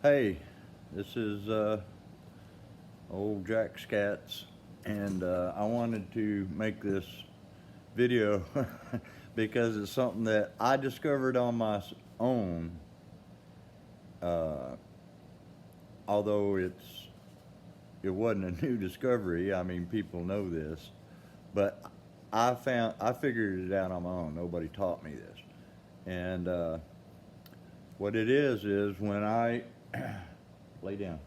Hey, this is old Jack Scats, and I wanted to make this video because it's something that I discovered on my own. Uh, Although it wasn't a new discovery. I mean, people know this, but I figured it out on my own. Nobody taught me this, and what it is when I lay down.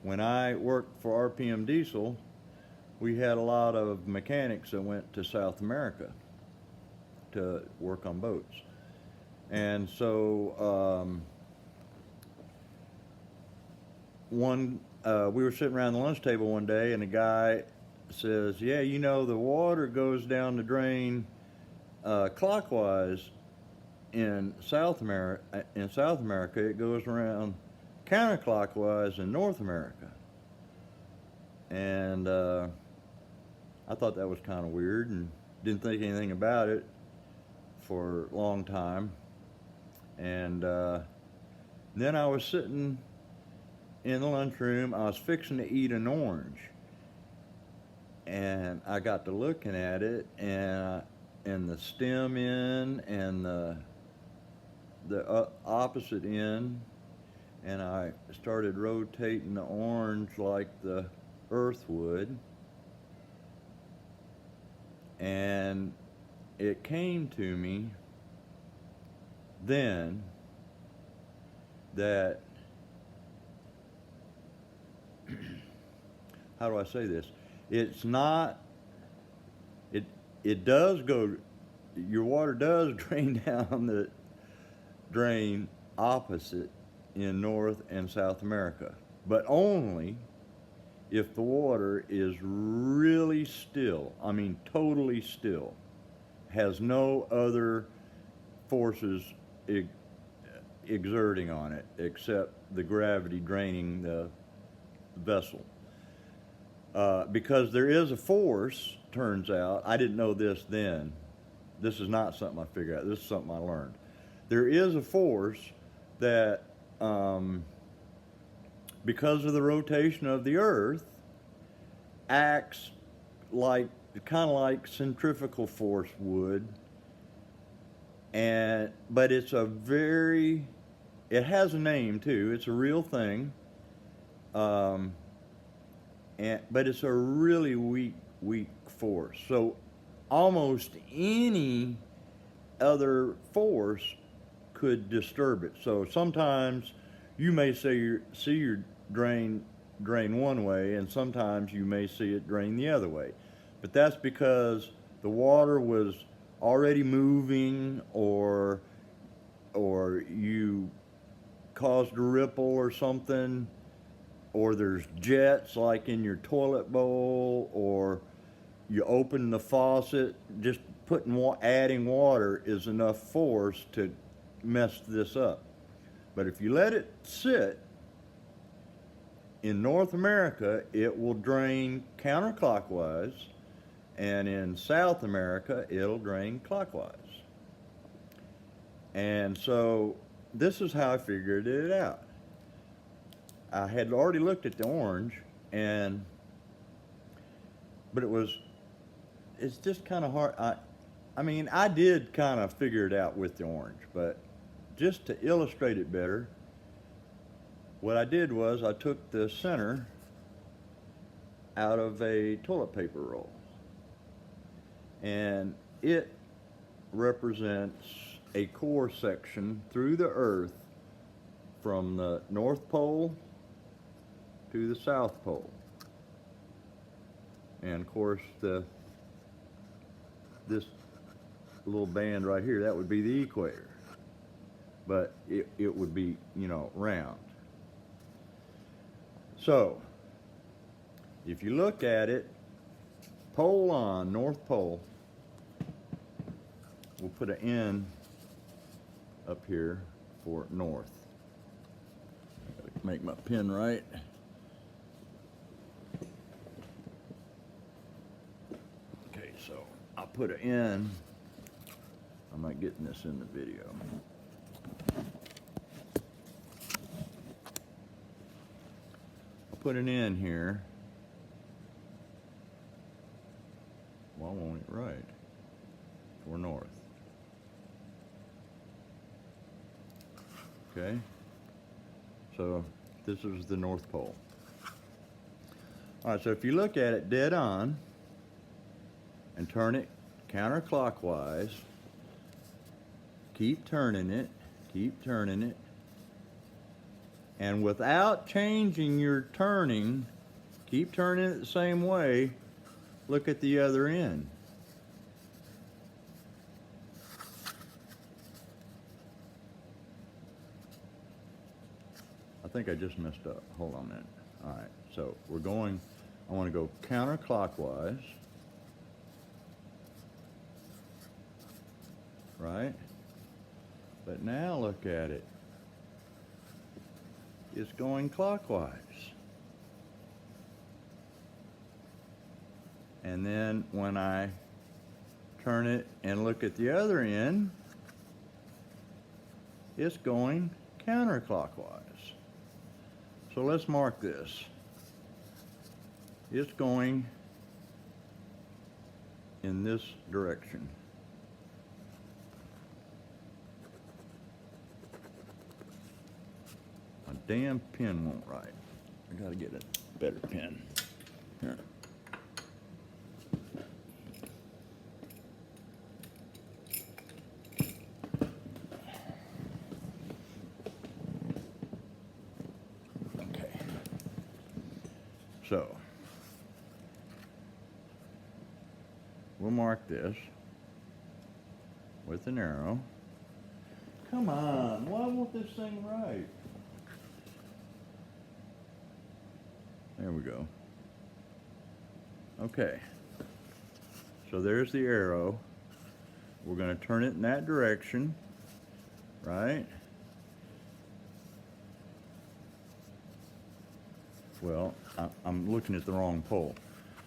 When I worked for RPM Diesel, we had a lot of mechanics that went to South America to work on boats. And so we were sitting around the lunch table one day, and the guy says, "Yeah, you know, the water goes down the drain clockwise in South America. In South America, it goes around counterclockwise in North America." And I thought that was kind of weird and didn't think anything about it for a long time. And then I was sitting in the lunchroom. I was fixing to eat an orange, and I got to looking at it, and the stem end and the opposite end, and I started rotating the orange like the earth would, and it came to me then that how do I say this? It's not, it does go, your water does drain down the drain opposite in North and South America, but only if the water is really still. I mean, totally still, has no other forces exerting on it except the gravity draining the vessel. Because there is a force, turns out, I didn't know this then. This is not something I figured out. This is something I learned. There is a force that, because of the rotation of the Earth, acts like, kind of like centrifugal force would, but it has a name too. It's a real thing. But it's a really weak force. So almost any other force could disturb it. So sometimes you may see your drain one way, and sometimes you may see it drain the other way. But that's because the water was already moving, or you caused a ripple or something, or there's jets like in your toilet bowl, or you open the faucet. Just adding water is enough force to mess this up. But if you let it sit in North America, it will drain counterclockwise, and in South America, it'll drain clockwise. And so this is how I figured it out. I had already looked at the orange, but it's just kind of hard. I mean, I did kind of figure it out with the orange, but just to illustrate it better, what I did was I took the center out of a toilet paper roll, and it represents a core section through the Earth from the North Pole to the South Pole. And of course, this little band right here, that would be the equator, but it would be, round. So if you look at it, pole on, North Pole, we'll put an N up here for north. Make my pen right. Okay, so I'll put an N. I'm not getting this in the video. put it in here. Why won't it right? For north. Okay. So this is the North Pole. All right, so if you look at it dead on and turn it counterclockwise, keep turning it, and without changing your turning, keep turning it the same way, look at the other end. I think I just messed up. Hold on a minute. All right, so we're going, I want to go counterclockwise, right? But now look at it. It's going clockwise. And then when I turn it and look at the other end, it's going counterclockwise. So let's mark this. It's going in this direction. My damn pen won't write. I gotta get a better pen. Here. Okay. So, we'll mark this with an arrow. Come on, why won't this thing write? There we go. Okay. So there's the arrow. We're going to turn it in that direction, right? Well, I'm looking at the wrong pole.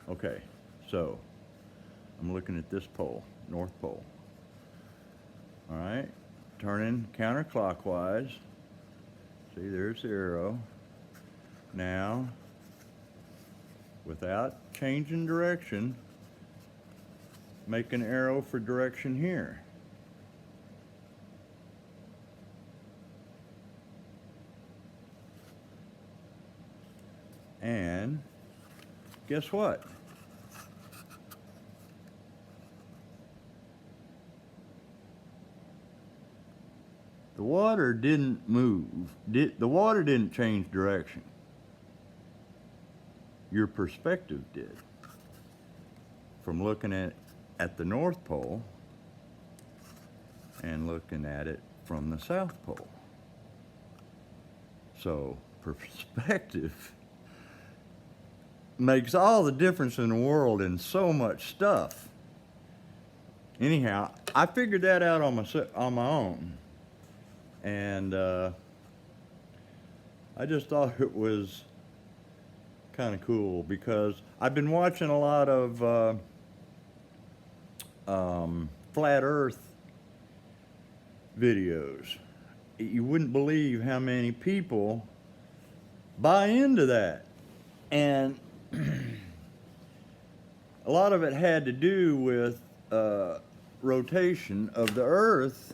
Okay, so I'm looking at this pole, North Pole. All right, turning counterclockwise. See, there's the arrow. Now, without changing direction, make an arrow for direction here. And guess what? The water didn't move. The water didn't change direction. Your perspective did. From looking at the North Pole and looking at it from the South Pole. So perspective makes all the difference in the world in so much stuff. Anyhow, I figured that out on my own. And I just thought it was kind of cool because I've been watching a lot of flat earth videos. You wouldn't believe how many people buy into that. And a lot of it had to do with rotation of the earth,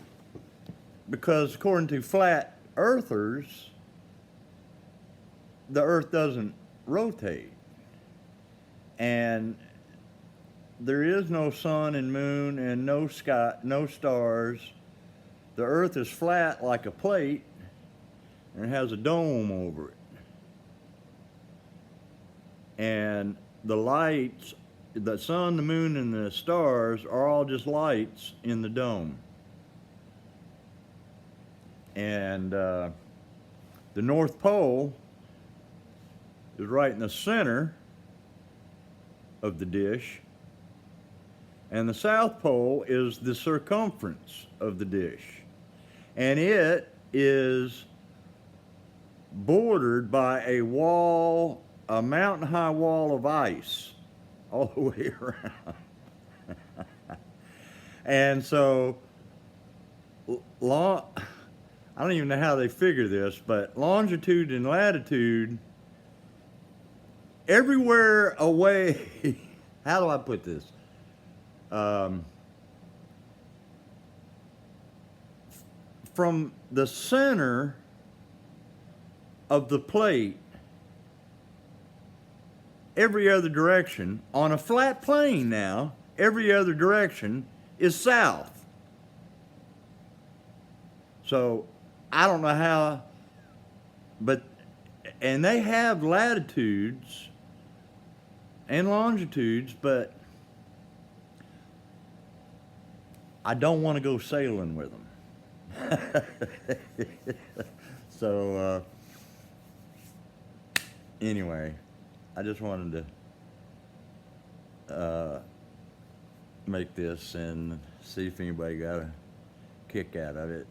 because according to flat earthers, the earth doesn't rotate. And there is no sun and moon and no sky, no stars. The earth is flat like a plate and it has a dome over it. And the lights, the sun, the moon, and the stars are all just lights in the dome. And the North Pole is right in the center of the dish, and the South Pole is the circumference of the dish, and it is bordered by a wall, a mountain-high wall of ice all the way around. And so I don't even know how they figure this, but longitude and latitude everywhere away. How do I put this? Um, from the center of the plate, every other direction, on a flat plane now, every other direction is south. So I don't know how, but, and they have latitudes and longitudes, but I don't want to go sailing with them. So, anyway, I just wanted to make this and see if anybody got a kick out of it.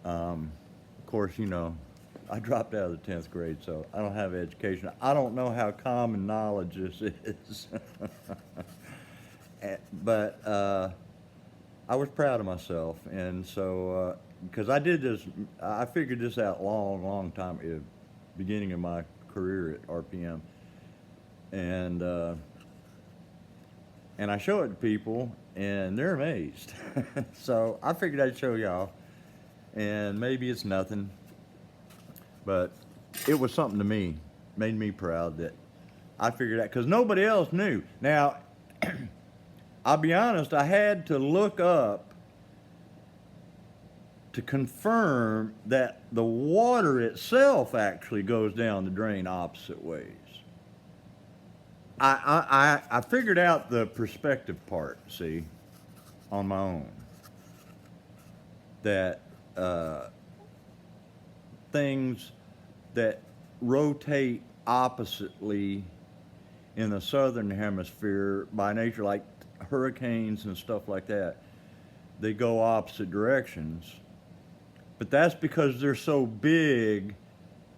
Of course, you know, I dropped out of the 10th grade, so I don't have education. I don't know how common knowledge this is. But I was proud of myself, and so, because I did this, I figured this out long time, at the beginning of my career at RPM. And I show it to people, and they're amazed. So I figured I'd show y'all, and maybe it's nothing, but it was something to me, made me proud that I figured out, because nobody else knew. Now, I'll be honest, I had to look up to confirm that the water itself actually goes down the drain opposite ways. I figured out the perspective part, see, on my own. That things that rotate oppositely in the southern hemisphere by nature, like hurricanes and stuff like that, they go opposite directions. But that's because they're so big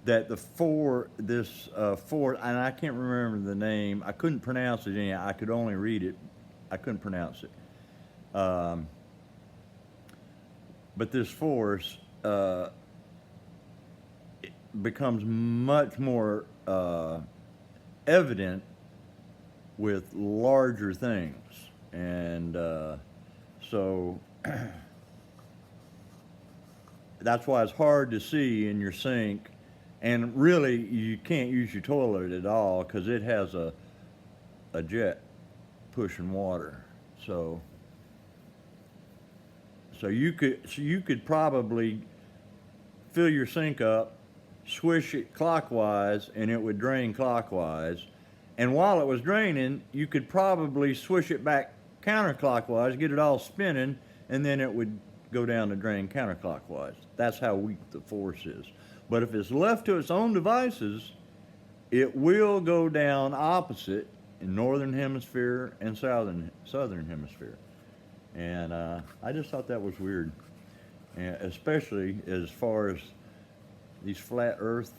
that the four, and I can't remember the name. I couldn't pronounce it anyhow. I could only read it. I couldn't pronounce it. But this force it becomes much more evident with larger things. And so that's why it's hard to see in your sink. And really, you can't use your toilet at all because it has a jet pushing water. So you could probably fill your sink up, swish it clockwise, and it would drain clockwise. And while it was draining, you could probably swish it back counterclockwise, get it all spinning, and then it would go down the drain counterclockwise. That's how weak the force is. But if it's left to its own devices, it will go down opposite in northern hemisphere and southern hemisphere. And I just thought that was weird, and especially as far as these flat Earth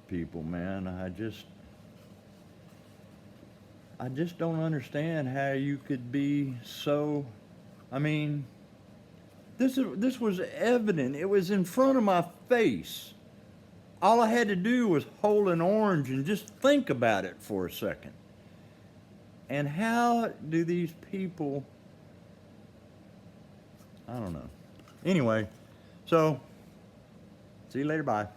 people, man. I just don't understand how you could be so. I mean, this was evident. It was in front of my face. All I had to do was hold an orange and just think about it for a second. And how do these people, I don't know. Anyway, so see you later, bye.